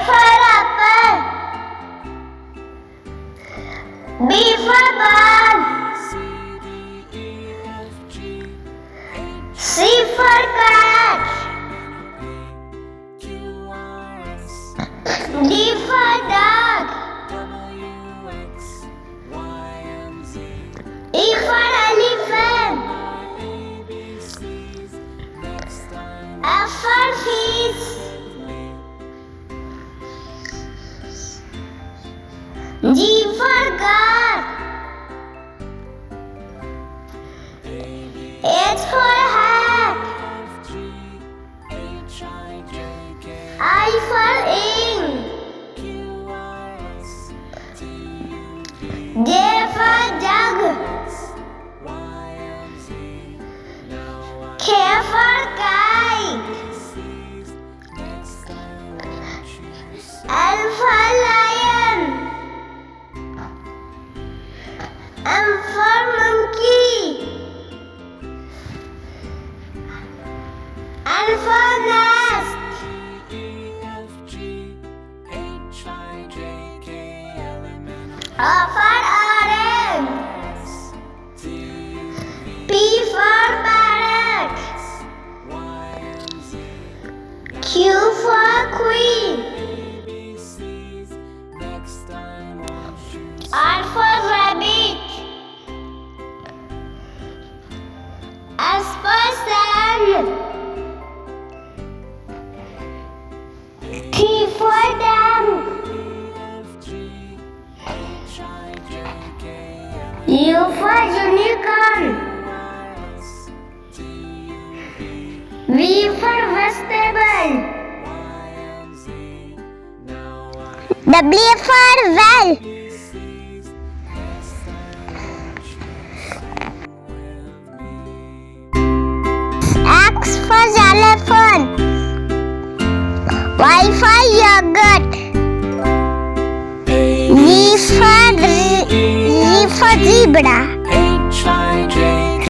for apple. B for ball. C for cat. D for dog. E for elephant. F for fish. G for God. H for hat. I for ink. J for jug. K for kite. L for lion. M for monkey. N for nest. O for orange. P for parrot. Q for queen. R for rabbit. S for sun. T for dam. U for unicorn. V for vegetable. W for well. X for xylophone. Y for yogurt. Z for zebra.